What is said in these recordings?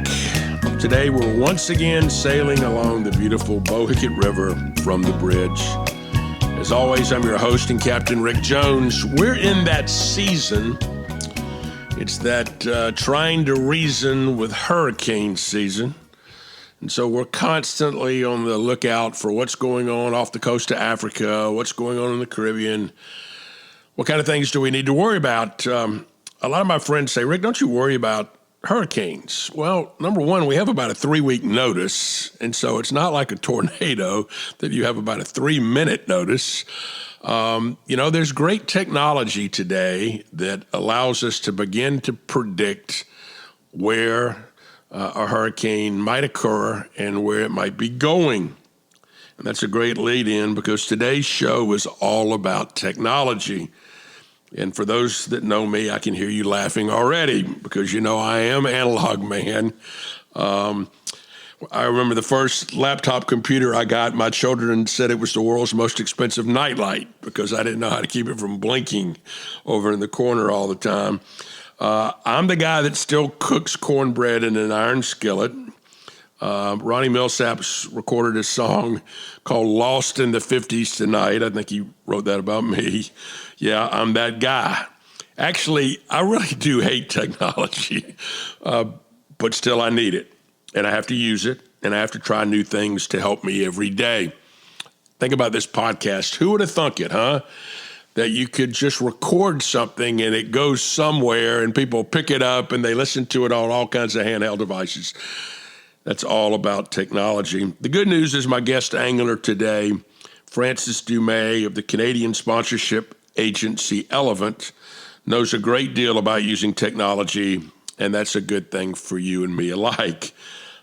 back. Today we're once again sailing along the beautiful Bohicket River from the bridge. As always, I'm your host and Captain Rick Jones. We're in that season. It's that trying to reason with hurricane season. And so we're constantly on the lookout for what's going on off the coast of Africa, what's going on in the Caribbean. What kind of things do we need to worry about? A lot of my friends say, Rick, don't you worry about hurricanes? Well, number one, we have about a 3-week notice, and so it's not like a tornado that you have about a 3-minute notice. There's great technology today that allows us to begin to predict where a hurricane might occur and where it might be going. And that's a great lead in because today's show is all about technology. And for those that know me, I can hear you laughing already because you know I am analog man. I remember the first laptop computer I got, my children said it was the world's most expensive nightlight because I didn't know how to keep it from blinking over in the corner all the time. I'm the guy that still cooks cornbread in an iron skillet. Ronnie Millsap's recorded a song called Lost in the 50s Tonight. I think he wrote that about me. Yeah, I'm that guy. Actually, I really do hate technology, but still I need it. And I have to use it, and I have to try new things to help me every day. Think about this podcast. Who would have thunk it, huh? That you could just record something and it goes somewhere and people pick it up and they listen to it on all kinds of handheld devices. That's all about technology. The good news is my guest angler today, Francis Dumais of the Canadian sponsorship agency Elevent, knows a great deal about using technology, and that's a good thing for you and me alike.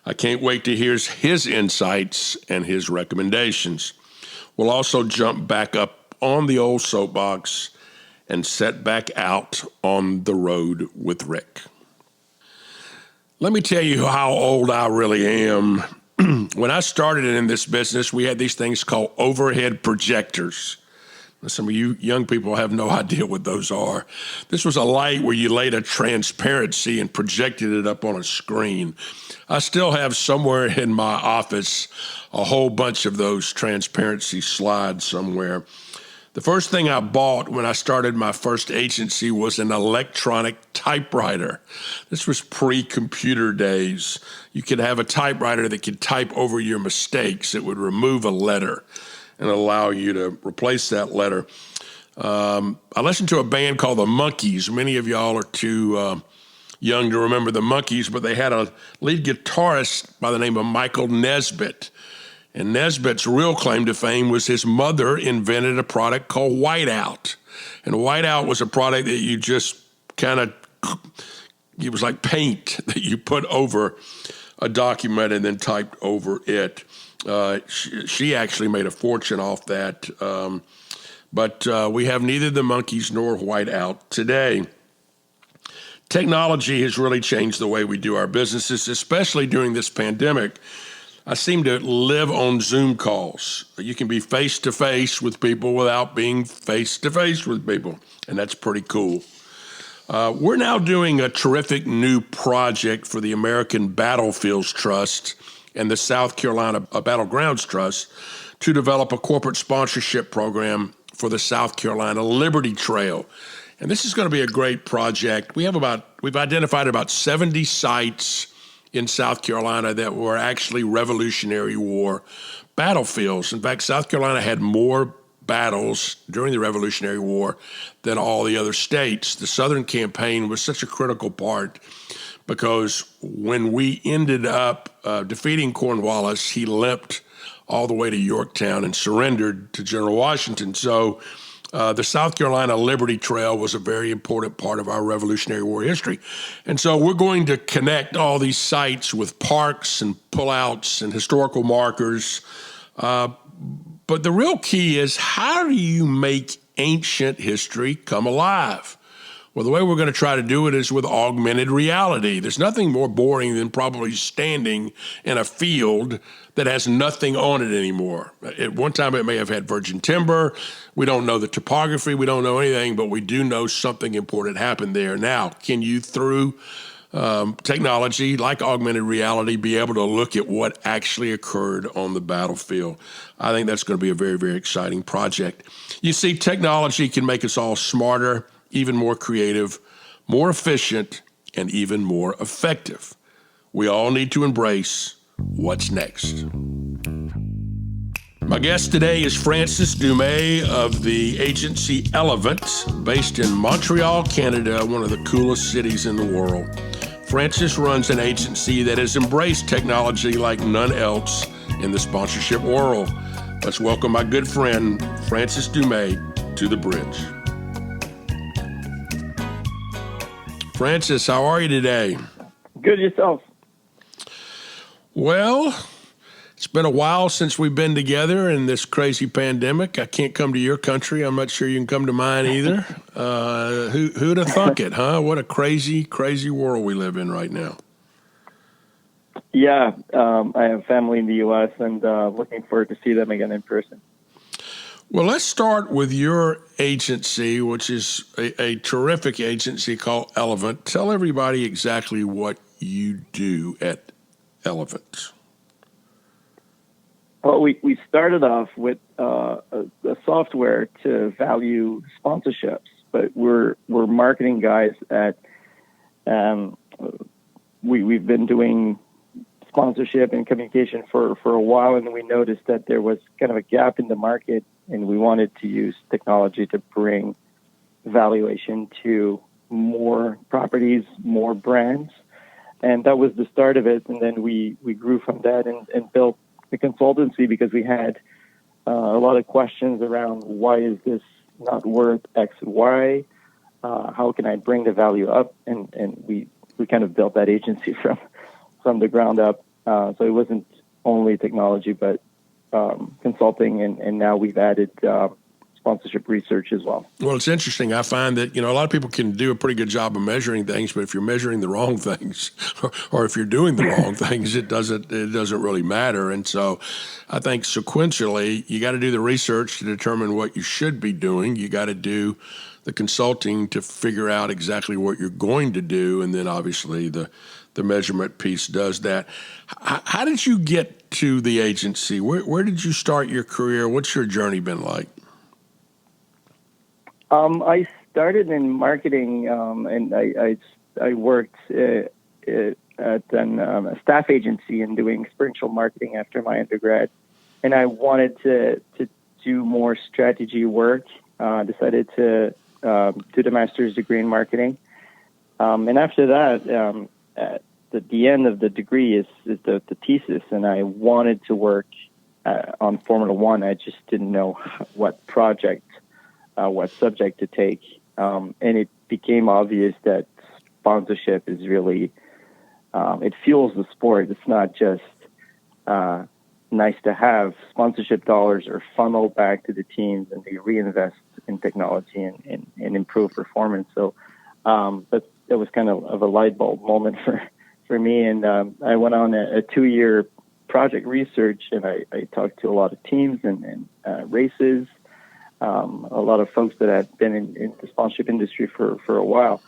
I can't wait to hear his insights and his recommendations. We'll also jump back up on the old soapbox and set back out on the road with Rick. Let me tell you how old I really am. When I started in this business, we had these things called overhead projectors. Some of you young people have no idea what those are. This was a light where you laid a transparency and projected it up on a screen. I still have somewhere in my office a whole bunch of those transparency slides somewhere. The first thing I bought when I started my first agency was an electronic typewriter. This was pre-computer days. You could have a typewriter that could type over your mistakes. It would remove a letter and allow you to replace that letter. I listened to a band called the Monkees. Many of y'all are too young to remember the Monkees, but they had a lead guitarist by the name of Michael Nesbitt. And Nesbitt's real claim to fame was his mother invented a product called Whiteout. And Whiteout was a product that you just it was like paint that you put over a document and then typed over it. She actually made a fortune off that. But we have neither the Monkees nor Whiteout today. Technology has really changed the way we do our businesses, especially during this pandemic. I seem to live on Zoom calls. You can be face-to-face with people without being face-to-face with people, and that's pretty cool. We're now doing a terrific new project for the American Battlefields Trust and the South Carolina Battlegrounds Trust to develop a corporate sponsorship program for the South Carolina Liberty Trail. And this is going to be a great project. We've identified about 70 sites in South Carolina that were actually Revolutionary War battlefields. In fact, South Carolina had more battles during the Revolutionary War than all the other states. The Southern campaign was such a critical part because when we ended up defeating Cornwallis, he limped all the way to Yorktown and surrendered to General Washington. So the South Carolina Liberty Trail was a very important part of our Revolutionary War history. And so we're going to connect all these sites with parks and pullouts and historical markers. But the real key is, how do you make ancient history come alive? Well, the way we're going to try to do it is with augmented reality. There's nothing more boring than probably standing in a field that has nothing on it anymore. At one time, it may have had virgin timber. We don't know the topography. We don't know anything, but we do know something important happened there. Now, can you, through technology like augmented reality be able to look at what actually occurred on the battlefield. I think that's going to be a very, very exciting project. You see, technology can make us all smarter, even more creative, more efficient, and even more effective. We all need to embrace what's next. My guest today is Francis Dumais of the agency Elevent, based in Montreal, Canada, one of the coolest cities in the world. Francis runs an agency that has embraced technology like none else in the sponsorship world. Let's welcome my good friend, Francis Dumais, to the bridge. Francis, how are you today? Good, yourself? Well, it's been a while since we've been together in this crazy pandemic. I can't come to your country. I'm not sure you can come to mine either. Who'd have thunk it, huh? What a crazy, crazy world we live in right now. Yeah, I have family in the U.S. and looking forward to see them again in person. Well, let's start with your agency, which is a terrific agency called Elevent. Tell everybody exactly what you do at Elevent. Well, we started off with a software to value sponsorships, but we're marketing guys at. We've been doing sponsorship and communication for a while, and we noticed that there was kind of a gap in the market, and we wanted to use technology to bring valuation to more properties, more brands, and that was the start of it. And then we grew from that and built the consultancy because we had a lot of questions around why is this not worth X and Y? How can I bring the value up? And we kind of built that agency from the ground up. So it wasn't only technology, but consulting, and now we've added sponsorship research as well. Well, it's interesting. I find that, a lot of people can do a pretty good job of measuring things, but if you're measuring the wrong things or if you're doing the wrong things, it doesn't really matter. And so I think sequentially, you got to do the research to determine what you should be doing. You got to do the consulting to figure out exactly what you're going to do. And then obviously the measurement piece does that. How did you get to the agency? Where did you start your career? What's your journey been like? I started in marketing, and I worked at a staff agency and doing experiential marketing after my undergrad, and I wanted to do more strategy work. Decided to do the master's degree in marketing, and after that, at the end of the degree is the thesis, and I wanted to work on Formula One. I just didn't know what project. What subject to take, and it became obvious that sponsorship is really, it fuels the sport. It's not just nice to have. Sponsorship dollars are funneled back to the teams, and they reinvest in technology and improve performance. So that was kind of a light bulb moment for me, and I went on a 2-year project research, and I talked to a lot of teams and races. A lot of folks that had been in the sponsorship industry for a while.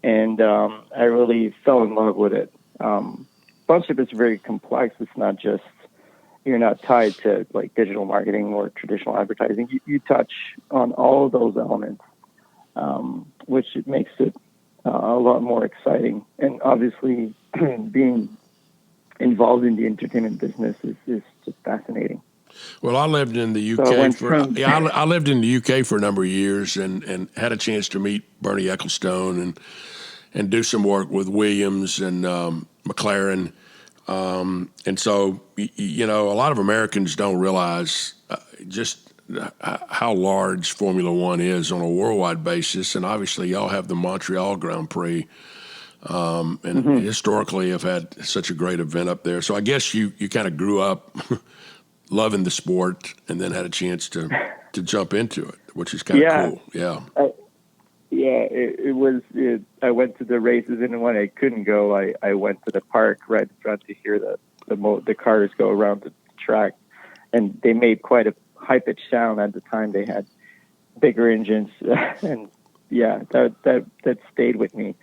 And I really fell in love with it. Sponsorship is very complex. It's not just, you're not tied to like digital marketing or traditional advertising. You touch on all of those elements, which makes it a lot more exciting. And obviously being involved in the entertainment business is just fascinating. Well, I lived in the UK I lived in the UK for a number of years and had a chance to meet Bernie Ecclestone and do some work with Williams and McLaren. And so, a lot of Americans don't realize just how large Formula One is on a worldwide basis. And obviously, y'all have the Montreal Grand Prix. And historically have had such a great event up there. So I guess you kind of grew up loving the sport and then had a chance to jump into it, which is kind of cool. Yeah. It was. I went to the races, and when I couldn't go, I went to the park right in front to hear the cars go around the track, and they made quite a high-pitched sound at the time. They had bigger engines, and that stayed with me.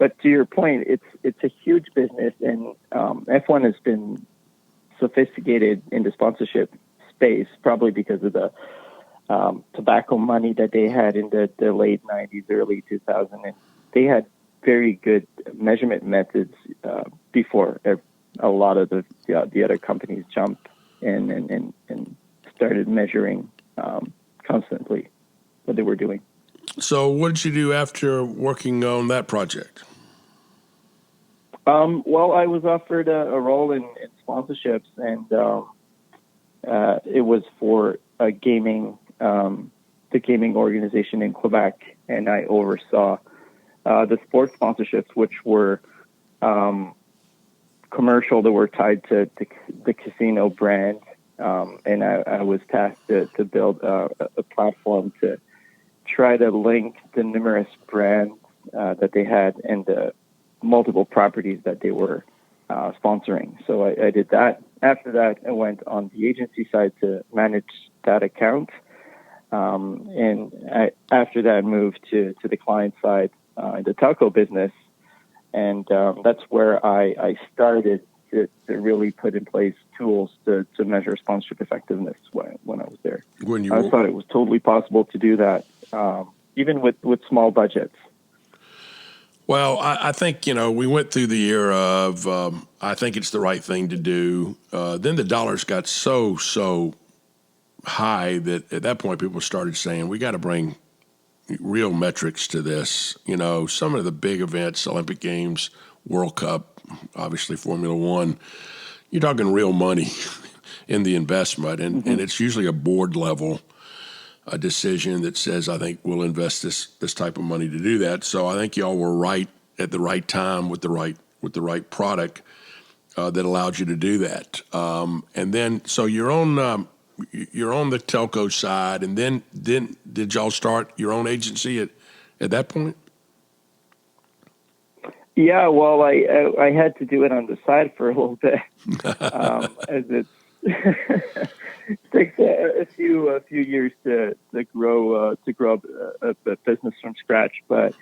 but to your point, it's a huge business, and F1 has been sophisticated in the sponsorship space, probably because of the tobacco money that they had in the late 90s, early 2000s. And they had very good measurement methods before a lot of the other companies jumped in and started measuring constantly what they were doing. So what did you do after working on that project? Well, I was offered a role in sponsorships, and it was for a the gaming organization in Quebec, and I oversaw the sports sponsorships, which were commercial that were tied to the casino brand, and I was tasked to build a platform to try to link the numerous brands that they had and the multiple properties that they were sponsoring. So I did that. After that, I went on the agency side to manage that account. After that, moved to the client side in the telco business. And that's where I started to really put in place tools to measure sponsorship effectiveness when I was there. I thought it was totally possible to do that, even with small budgets. Well, I think, we went through the era of, I think it's the right thing to do. Then the dollars got so high that at that point people started saying, we got to bring real metrics to this. Some of the big events, Olympic Games, World Cup, obviously Formula One, you're talking real money in the investment. And it's usually a board level a decision that says, I think we'll invest this type of money to do that. So I think y'all were right at the right time with the right product that allowed you to do that. And then, so you're on the telco side, and then did y'all start your own agency at that point? Yeah, well, I had to do it on the side for a little bit, as it takes a few years to grow a business from scratch. But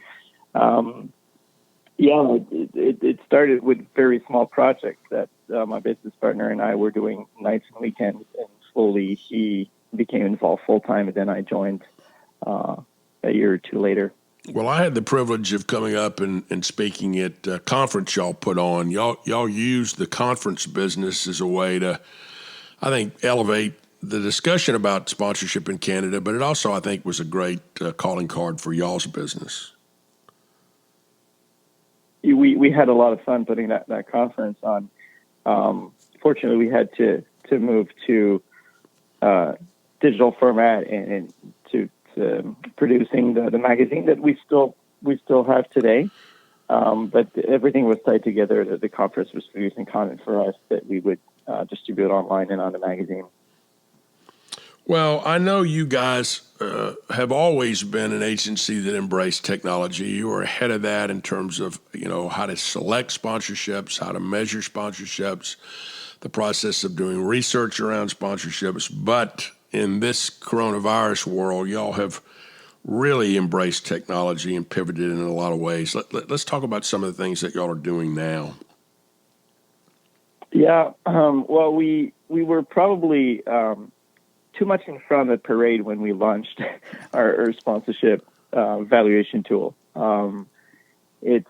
it started with very small projects that my business partner and I were doing nights and weekends, and slowly he became involved full time, and then I joined a year or two later. Well, I had the privilege of coming up and speaking at a conference y'all put on. Y'all used the conference business as a way to, I think, elevate the discussion about sponsorship in Canada, but it also, I think, was a great calling card for y'all's business. We had a lot of fun putting that conference on. Fortunately, we had to move to digital format and to producing the magazine that we still have today. But everything was tied together. The conference was producing content for us that we would distribute online and on the magazine. Well, I know you guys have always been an agency that embraced technology. You were ahead of that in terms of, how to select sponsorships, how to measure sponsorships, the process of doing research around sponsorships. But in this coronavirus world, y'all have really embraced technology and pivoted in a lot of ways. Let's talk about some of the things that y'all are doing now. Yeah, well, we were probably too much in front of the parade when we launched our sponsorship valuation tool. It's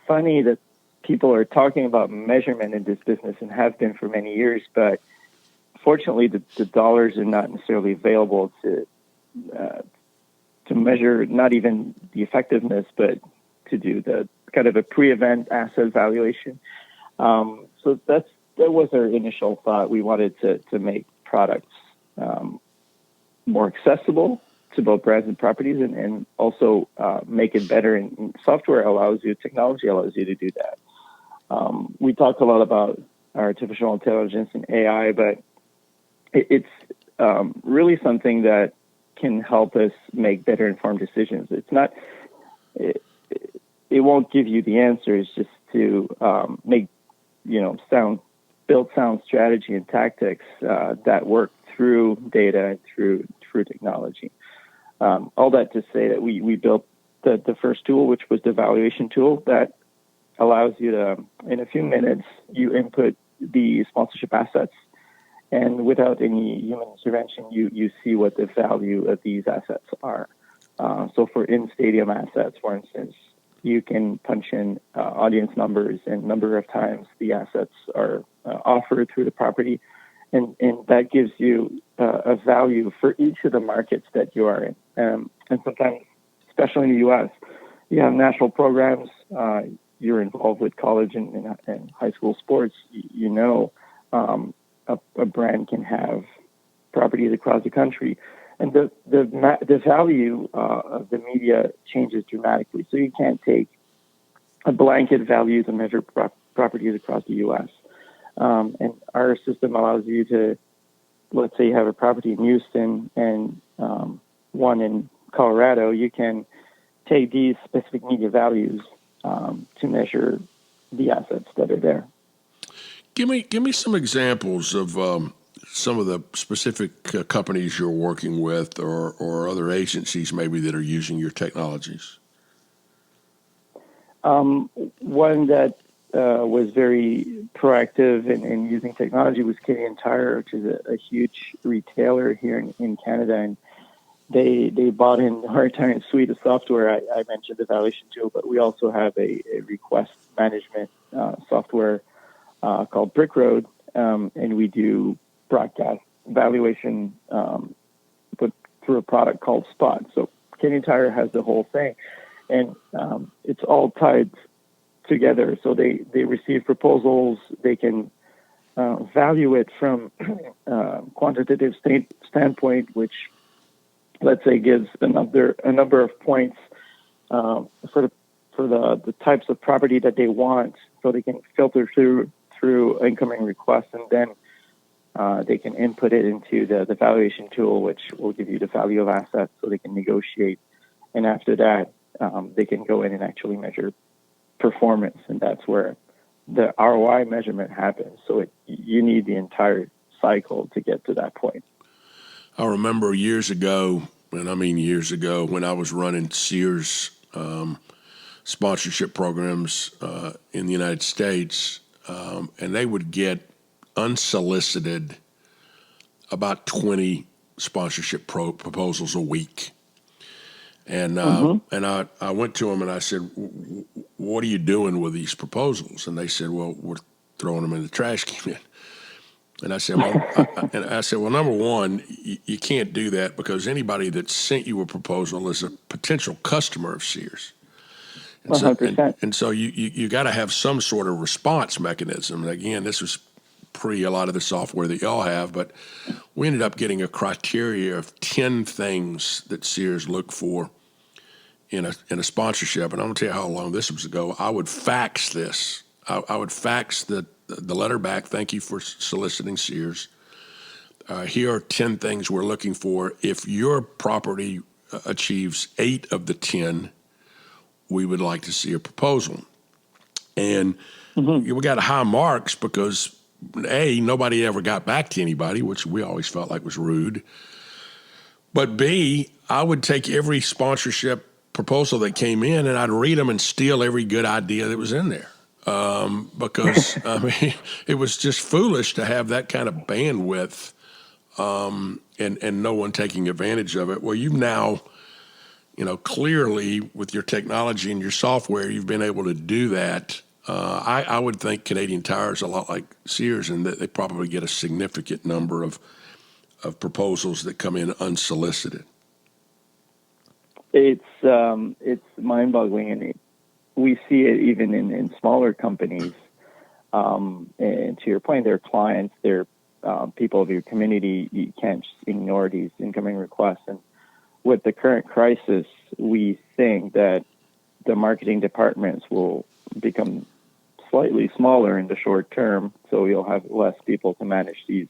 funny that people are talking about measurement in this business and have been for many years, but fortunately the dollars are not necessarily available to measure not even the effectiveness, but to do the kind of a pre-event asset valuation. So that was our initial thought. We wanted to make products more accessible to both brands and properties, and also make it better. And technology allows you to do that. We talked a lot about artificial intelligence and AI, but it's really something that can help us make better informed decisions. It's not, it won't give you the answers, just to build sound strategy and tactics that work through data and through technology. All that to say that we built the first tool, which was the valuation tool, that allows you to, in a few minutes, you input the sponsorship assets, and without any human intervention, you see what the value of these assets are. So for in-stadium assets, for instance, you can punch in audience numbers and number of times the assets are offered through the property, and that gives you a value for each of the markets that you are in. And sometimes, especially in the U.S., you have national programs. You're involved with college and high school sports. You know, a brand can have properties across the country, and the value of the media changes dramatically. So you can't take a blanket value to measure properties across the U.S. And our system allows you to, let's say you have a property in Houston and one in Colorado. You can take these specific media values to measure the assets that are there. Give me some examples of some of the specific companies you're working with, or other agencies maybe that are using your technologies. One that was very proactive in using technology was Canadian Tire, which is a huge retailer here in Canada, and they bought in our entire suite of software. I mentioned the valuation tool, but we also have a request management software called Brick Road, and we do broadcast valuation put through a product called Spot. So Canadian Tire has the whole thing, and it's all tied together. So they receive proposals. They can value it from quantitative standpoint, which, let's say, gives a number of points for the types of property that they want, so they can filter through incoming requests, and then they can input it into the valuation tool, which will give you the value of assets, so they can negotiate. And after that, they can go in and actually measure performance, and that's where the ROI measurement happens. So you need the entire cycle to get to that point. I remember years ago, and I mean years ago, when I was running Sears sponsorship programs in the United States, and they would get unsolicited about 20 sponsorship proposals a week. And I went to them and I said, "What are you doing with these proposals?" And they said, "Well, we're throwing them in the trash can." And I said, "Well, number one, you can't do that, because anybody that sent you a proposal is a potential customer of Sears. And 100%. so you got to have some sort of response mechanism." And again, this was pre a lot of the software that y'all have, but we ended up getting a criteria of 10 things that Sears looked for in a sponsorship. And I'm going to tell you how long this was ago. I would fax this. I would fax the letter back. "Thank you for soliciting Sears. Here are 10 things we're looking for. If your property achieves 8 of the 10, we would like to see a proposal." And we got high marks because, A, nobody ever got back to anybody, which we always felt like was rude. But B, I would take every sponsorship proposal that came in and I'd read them and steal every good idea that was in there. Because I mean, it was just foolish to have that kind of bandwidth and no one taking advantage of it. Well, you've now, clearly with your technology and your software, you've been able to do that. I would think Canadian Tire is a lot like Sears in that they probably get a significant number of proposals that come in unsolicited. It's mind-boggling, and we see it even in smaller companies. And to your point, they're clients, they're people of your community. You can't just ignore these incoming requests. And with the current crisis, we think that the marketing departments will become slightly smaller in the short term, so you'll have less people to manage these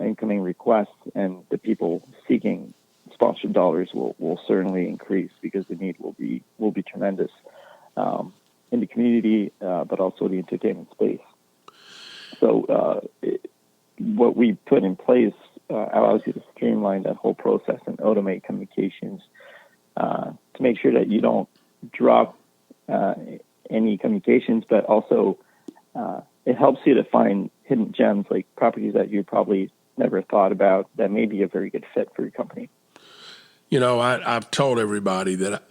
incoming requests, and the people seeking sponsored dollars will certainly increase, because the need will be tremendous in the community, but also the entertainment space. So what we put in place allows you to streamline that whole process and automate communications to make sure that you don't drop any communications, but also it helps you to find hidden gems, like properties that you probably never thought about that may be a very good fit for your company. I've told everybody that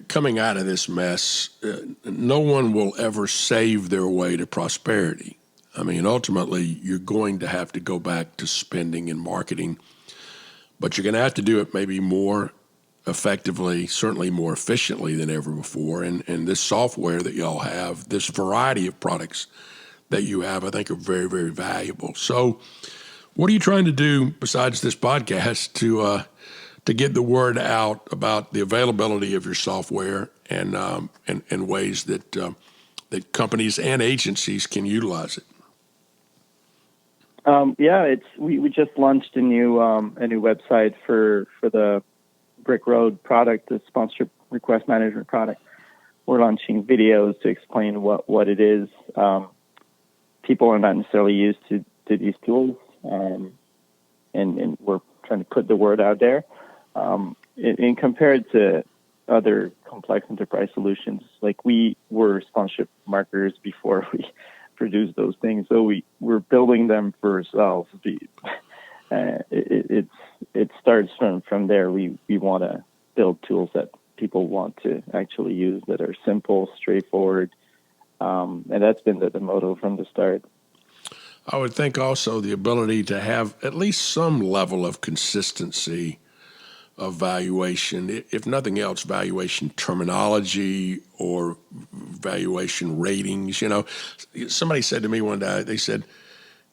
coming out of this mess, no one will ever save their way to prosperity. I mean, ultimately, you're going to have to go back to spending and marketing, but you're going to have to do it maybe more effectively, certainly more efficiently than ever before. And this software that y'all have, this variety of products that you have, I think are very, very valuable. So what are you trying to do besides this podcast to get the word out about the availability of your software and ways that that companies and agencies can utilize it? We just launched a new website for the Brick Road product, the sponsorship request management product. We're launching videos to explain what it is. People are not necessarily used to these tools, and we're trying to put the word out there. In compared to other complex enterprise solutions, like we were sponsorship marketers before we produced those things, so we're building them for ourselves. It starts from there. We want to build tools that people want to actually use, that are simple, straightforward, and that's been the motto from the start. I would think also the ability to have at least some level of consistency of valuation, if nothing else, valuation terminology or valuation ratings. Somebody said to me one day, they said,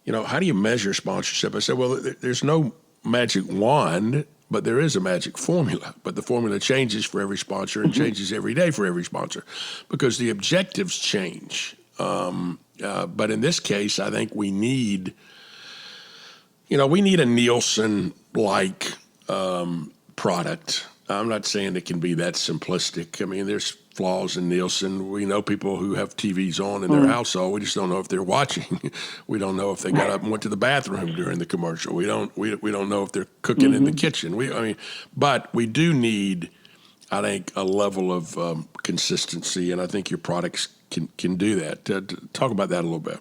how do you measure sponsorship? I said, well, there's no magic wand, but there is a magic formula. But the formula changes for every sponsor and changes every day for every sponsor because the objectives change. But in this case, I think we need a Nielsen-like product. I'm not saying it can be that simplistic. I mean, there's flaws in Nielsen. We know people who have TVs on in their household. We just don't know if they're watching. We don't know if they got up and went to the bathroom during the commercial. We don't know if they're cooking in the kitchen. But we do need, I think, a level of consistency, and I think your products can do that. Talk about that a little bit.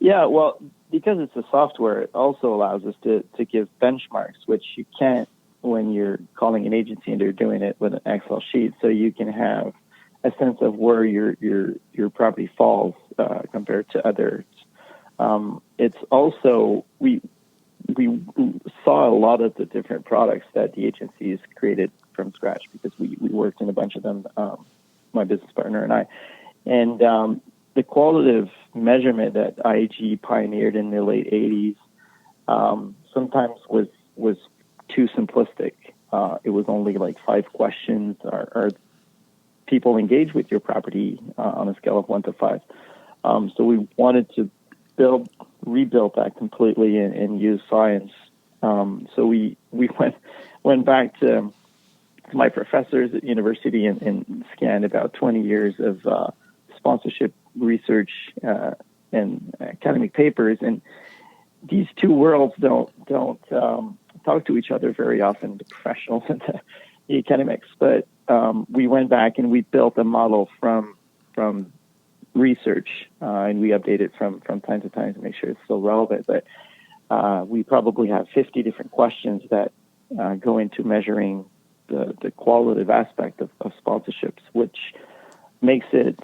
Yeah, well, because it's a software, it also allows us to give benchmarks, which you can't when you're calling an agency and they're doing it with an Excel sheet. So you can have a sense of where your property falls compared to others. It's also we saw a lot of the different products that the agencies created from scratch because we worked in a bunch of them, my business partner and I, and the qualitative measurement that IAG pioneered in the late 80s sometimes was too simplistic. It was only like 5 questions. Are people engaged with your property on a scale of 1 to 5? So we wanted to rebuild that completely and use science. So we went back to my professors at university and scanned about 20 years of sponsorship research and academic papers, and these two worlds don't talk to each other very often, the professionals and the academics. But we went back and we built a model from research, and we update it from time to time to make sure it's still relevant. But we probably have 50 different questions that go into measuring the qualitative aspect of sponsorships, which makes it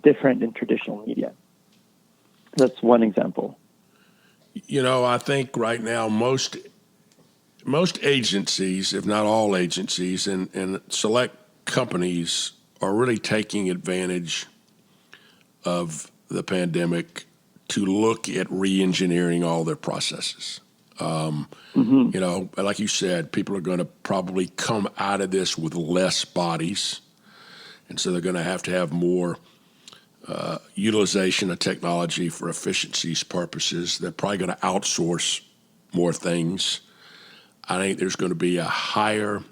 different than traditional media. That's one example. I think right now most agencies, if not all agencies, and select companies are really taking advantage of the pandemic to look at re-engineering all their processes. Like you said, people are going to probably come out of this with less bodies, and so they're going to have more utilization of technology for efficiencies purposes. They're probably going to outsource more things. I think there's going to be a higher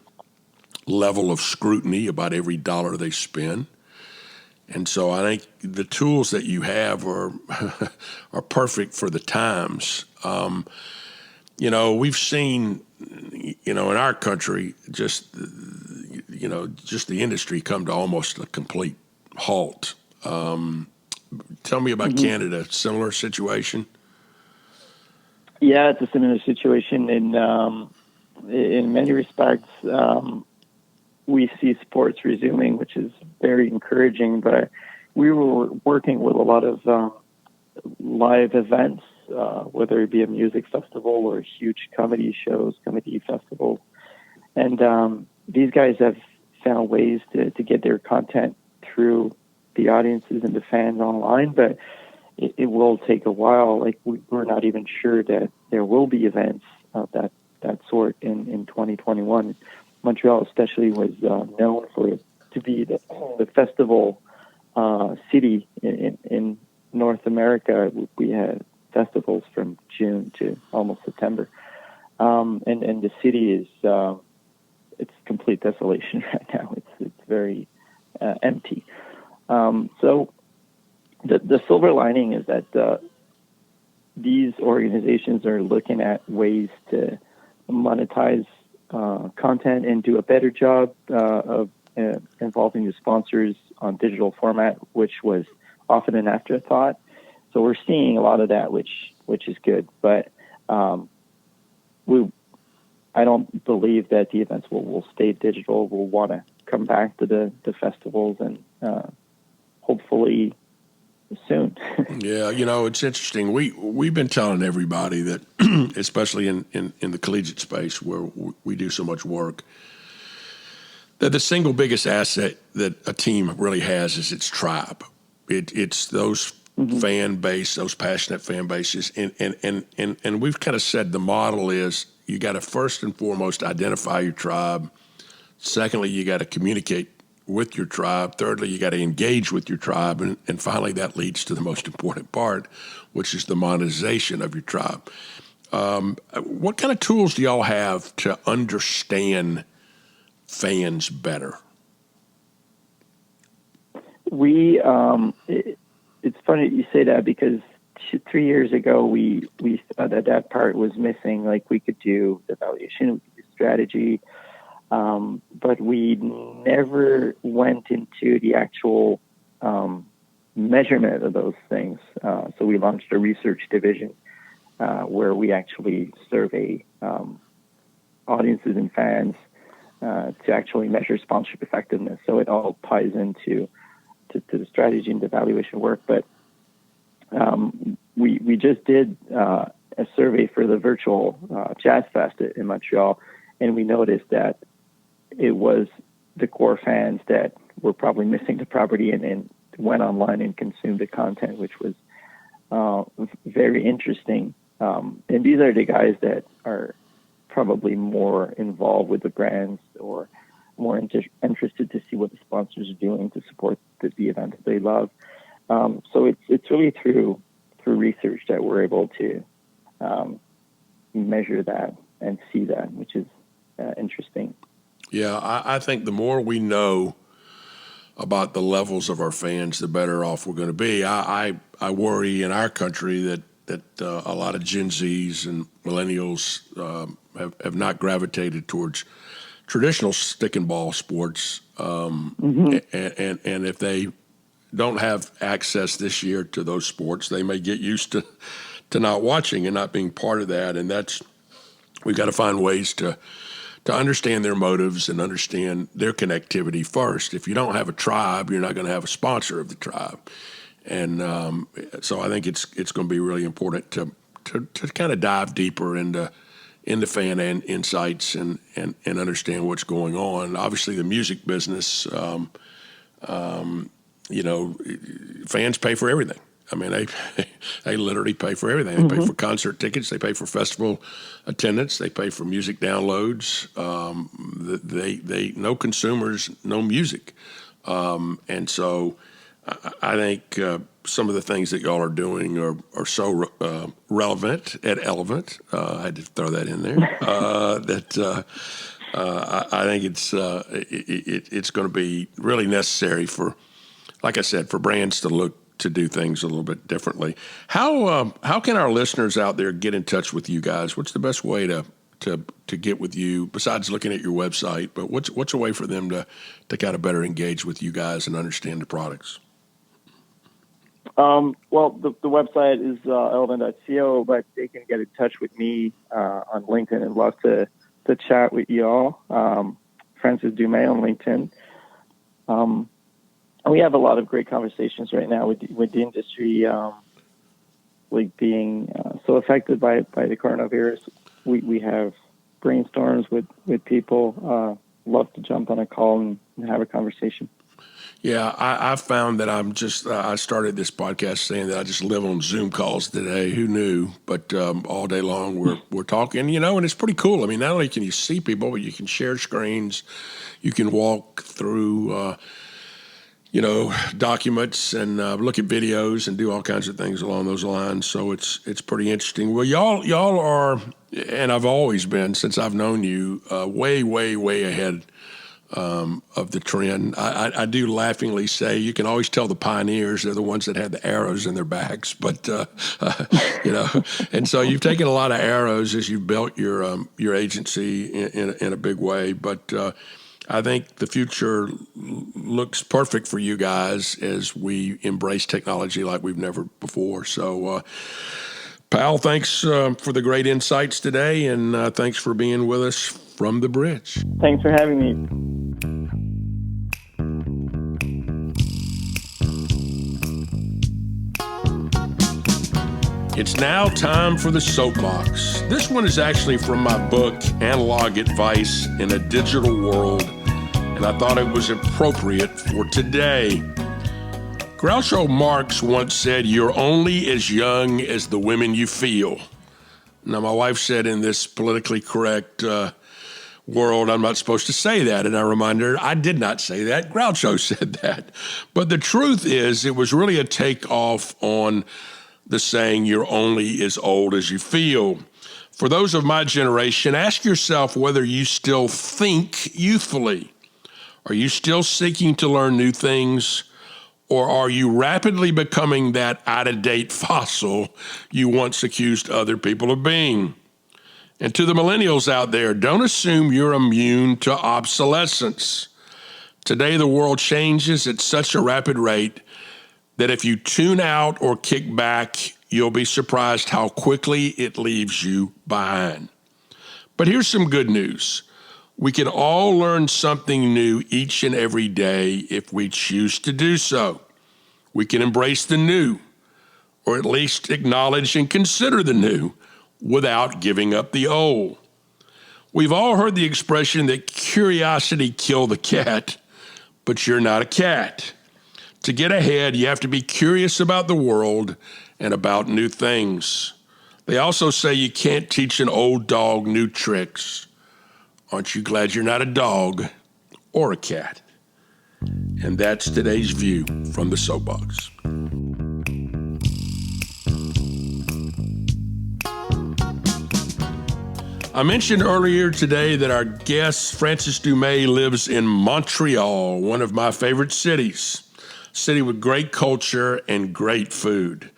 level of scrutiny about every dollar they spend. And so I think the tools that you have are perfect for the times. We've seen, in our country, just the industry come to almost a complete halt. Tell me about Canada. Similar situation? Yeah, it's a similar situation in many respects. We see sports resuming, which is very encouraging. But we were working with a lot of live events, whether it be a music festival or huge comedy shows, comedy festivals. And these guys have found ways to get their content through the audiences and the fans online, but it will take a while. Like we're not even sure that there will be events of that sort in 2021. Montreal especially was known for it to be the festival city in North America. We had festivals from June to almost September, and the city is it's complete desolation right now. It's very empty. So the silver lining is that these organizations are looking at ways to monetize content and do a better job of involving the sponsors on digital format, which was often an afterthought. So we're seeing a lot of that, which is good. But I don't believe that the events will stay digital. We'll want to come back to the festivals and hopefully soon. Yeah, it's interesting. We've been telling everybody that, especially in the collegiate space where we do so much work, that the single biggest asset that a team really has is its tribe. It's those fan base, those passionate fan bases, and we've kind of said the model is you got to first and foremost identify your tribe. Secondly, you got to communicate with your tribe. Thirdly, you got to engage with your tribe. And finally, that leads to the most important part, which is the monetization of your tribe. What kind of tools do y'all have to understand fans better? It's funny you say that because 3 years ago, we thought that part was missing. Like we could do evaluation, we could do strategy, but we never went into the actual measurement of those things. So we launched a research division where we actually survey audiences and fans to actually measure sponsorship effectiveness. So it all ties into the strategy and the evaluation work. But we just did a survey for the virtual Jazz Fest in Montreal, and we noticed that it was the core fans that were probably missing the property and went online and consumed the content, which was very interesting. And these are the guys that are probably more involved with the brands or more interested to see what the sponsors are doing to support the event that they love. So it's really through research that we're able to measure that and see that, which is interesting. Yeah, I think the more we know about the levels of our fans, the better off we're going to be. I worry in our country that a lot of Gen Zs and millennials have not gravitated towards traditional stick and ball sports, and if they don't have access this year to those sports, they may get used to not watching and not being part of that. And we've got to find ways to understand their motives and understand their connectivity first. If you don't have a tribe, you're not going to have a sponsor of the tribe. And so I think it's going to be really important to kind of dive deeper into fan and insights and understand what's going on. Obviously, the music business, fans pay for everything. I mean, they literally pay for everything. They pay for concert tickets. They pay for festival attendance. They pay for music downloads. They no consumers, no music. And so I think some of the things that y'all are doing are so relevant at Elevent. I had to throw that in there. I think it's going to be really necessary for, like I said, for brands to look to do things a little bit differently. How can our listeners out there get in touch with you guys? What's the best way to to get with you besides looking at your website? But what's a way for them to kind of better engage with you guys and understand the products? Well, the website is elevent.co, but they can get in touch with me on LinkedIn. I'd love to chat with you all. Francis Dumais on LinkedIn. And we have a lot of great conversations right now with the industry, like being so affected by the coronavirus. We have brainstorms with people. Love to jump on a call and have a conversation. Yeah, I found that I started this podcast saying that I just live on Zoom calls today. Who knew? But all day long we're talking, and it's pretty cool. I mean, not only can you see people, but you can share screens. You can walk through, documents and look at videos and do all kinds of things along those lines. So it's pretty interesting. Well, y'all are, and I've always been since I've known you, way, way, way ahead of the trend. I do laughingly say you can always tell the pioneers, they're the ones that had the arrows in their backs, but and so you've taken a lot of arrows as you've built your agency in a big way. But I think the future looks perfect for you guys as we embrace technology like we've never before. So, pal, thanks for the great insights today, and thanks for being with us from the bridge. Thanks for having me. It's now time for the soapbox. This one is actually from my book, Analog Advice in a Digital World, and I thought it was appropriate for today. Groucho Marx once said, "You're only as young as the women you feel." Now, my wife said in this politically correct world, I'm not supposed to say that. And I reminded her, I did not say that. Groucho said that. But the truth is, it was really a takeoff on the saying, "You're only as old as you feel." For those of my generation, ask yourself whether you still think youthfully. Are you still seeking to learn new things? Or are you rapidly becoming that out-of-date fossil you once accused other people of being? And to the millennials out there, don't assume you're immune to obsolescence. Today, the world changes at such a rapid rate that if you tune out or kick back, you'll be surprised how quickly it leaves you behind. But here's some good news. We can all learn something new each and every day if we choose to do so. We can embrace the new, or at least acknowledge and consider the new, without giving up the old. We've all heard the expression that curiosity killed the cat, but you're not a cat. To get ahead, you have to be curious about the world and about new things. They also say you can't teach an old dog new tricks. Aren't you glad you're not a dog or a cat? And that's today's view from the soapbox. I mentioned earlier today that our guest, Francis Dumais, lives in Montreal, one of my favorite cities. A city with great culture and great food.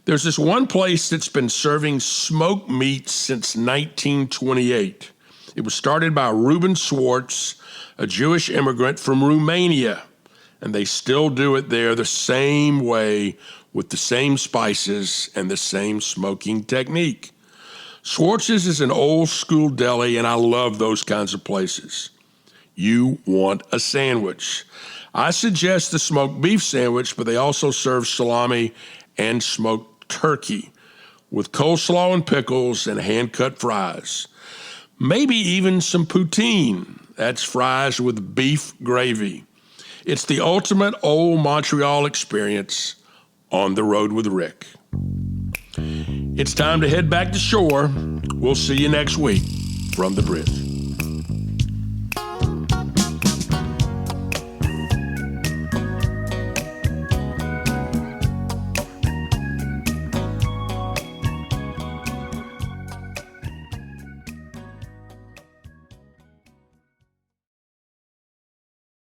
There's this one place that's been serving smoked meat since 1928. It was started by Reuben Swartz, a Jewish immigrant from Romania, and they still do it there the same way with the same spices and the same smoking technique. Swartz's is an old school deli, and I love those kinds of places. You want a sandwich. I suggest the smoked beef sandwich, but they also serve salami and smoked turkey with coleslaw and pickles and hand-cut fries. Maybe even some poutine. That's fries with beef gravy. It's the ultimate old Montreal experience on the road with Rick. It's time to head back to shore. We'll see you next week from the bridge.